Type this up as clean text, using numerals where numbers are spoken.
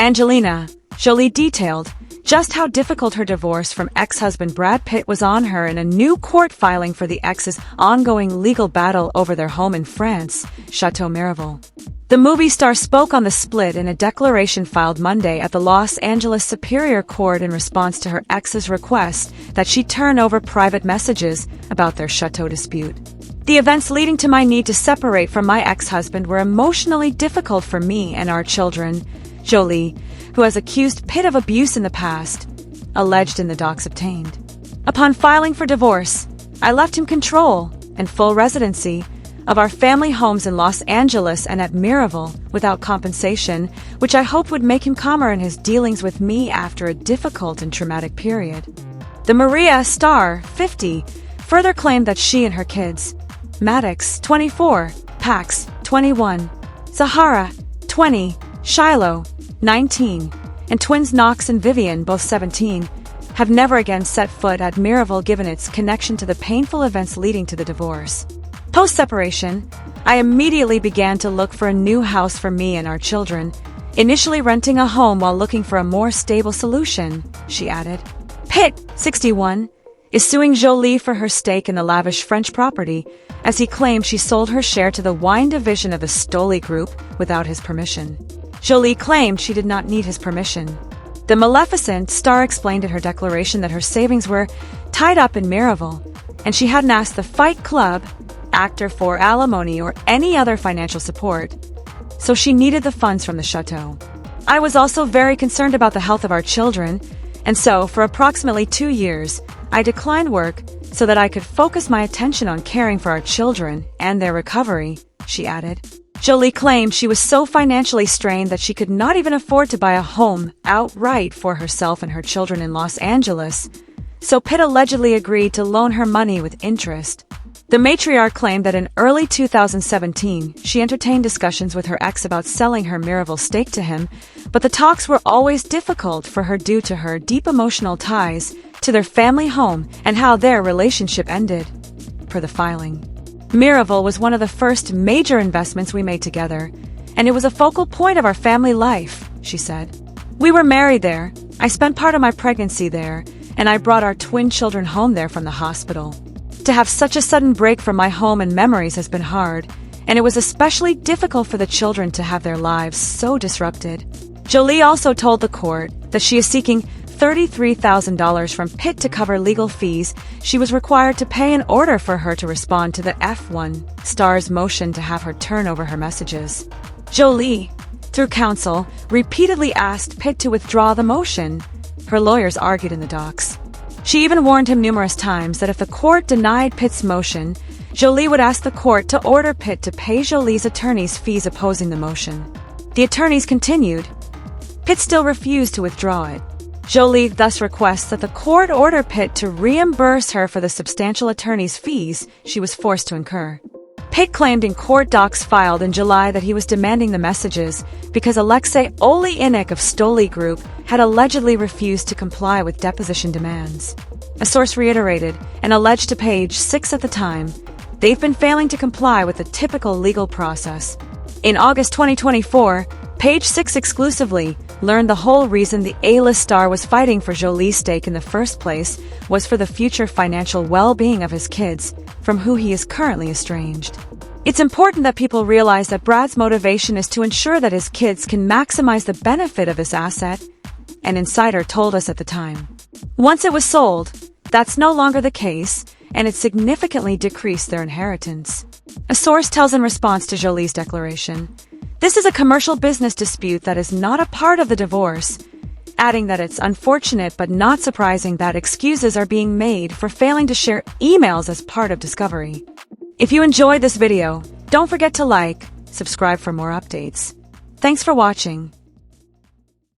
Angelina Jolie detailed just how difficult her divorce from ex-husband Brad Pitt was on her in a new court filing for the ex's ongoing legal battle over their home in France, Chateau Miraval. The movie star spoke on the split in a declaration filed Monday at the Los Angeles Superior Court in response to her ex's request that she turn over private messages about their chateau dispute. The events leading to my need to separate from my ex-husband were emotionally difficult for me and our children, Jolie, who has accused Pitt of abuse in the past, alleged in the docs obtained. Upon filing for divorce, I left him control and full residency of our family homes in Los Angeles and at Miraval without compensation, which I hoped would make him calmer in his dealings with me after a difficult and traumatic period. The Maria star, 50, further claimed that she and her kids, Maddox, 24, Pax, 21, Zahara, 20, Shiloh, 19, and twins Knox and Vivian, both 17, have never again set foot at Miraval given its connection to the painful events leading to the divorce. Post-separation, I immediately began to look for a new house for me and our children, initially renting a home while looking for a more stable solution, she added. Pitt, 61, is suing Jolie for her stake in the lavish French property, as he claimed she sold her share to the wine division of the Jolie Group without his permission. Jolie claimed she did not need his permission. The Maleficent star explained in her declaration that her savings were tied up in Miraval, and she hadn't asked the Fight Club actor for alimony or any other financial support, so she needed the funds from the chateau. I was also very concerned about the health of our children, and so, for approximately 2 years, I declined work so that I could focus my attention on caring for our children and their recovery, she added. Jolie claimed she was so financially strained that she could not even afford to buy a home outright for herself and her children in Los Angeles, so Pitt allegedly agreed to loan her money with interest. The matriarch claimed that in early 2017, she entertained discussions with her ex about selling her Miraval stake to him, but the talks were always difficult for her due to her deep emotional ties to their family home and how their relationship ended. Per the filing, Miraval was one of the first major investments we made together, and it was a focal point of our family life, she said. We were married there, I spent part of my pregnancy there, and I brought our twin children home there from the hospital. To have such a sudden break from my home and memories has been hard, and it was especially difficult for the children to have their lives so disrupted. Jolie also told the court that she is seeking $33,000 from Pitt to cover legal fees she was required to pay in order for her to respond to the F1 star's motion to have her turn over her messages. Jolie, through counsel, repeatedly asked Pitt to withdraw the motion, her lawyers argued in the docs. She even warned him numerous times that if the court denied Pitt's motion, Jolie would ask the court to order Pitt to pay Jolie's attorney's fees opposing the motion. The attorneys continued. Pitt still refused to withdraw it. Jolie thus requests that the court order Pitt to reimburse her for the substantial attorney's fees she was forced to incur. Pitt claimed in court docs filed in July that he was demanding the messages because Alexei Oleinik of Jolie Group had allegedly refused to comply with deposition demands. A source reiterated, and alleged to page 6 at the time, they've been failing to comply with the typical legal process. In August 2024, page 6 exclusively learned the whole reason the A-list star was fighting for Jolie's stake in the first place was for the future financial well-being of his kids, from who he is currently estranged. It's important that people realize that Brad's motivation is to ensure that his kids can maximize the benefit of this asset, an insider told us at the time. Once it was sold, that's no longer the case, and it significantly decreased their inheritance. A source tells in response to Jolie's declaration, "This is a commercial business dispute that is not a part of the divorce," adding that it's unfortunate but not surprising that excuses are being made for failing to share emails as part of discovery. If you enjoyed this video, don't forget to like, subscribe for more updates. Thanks for watching.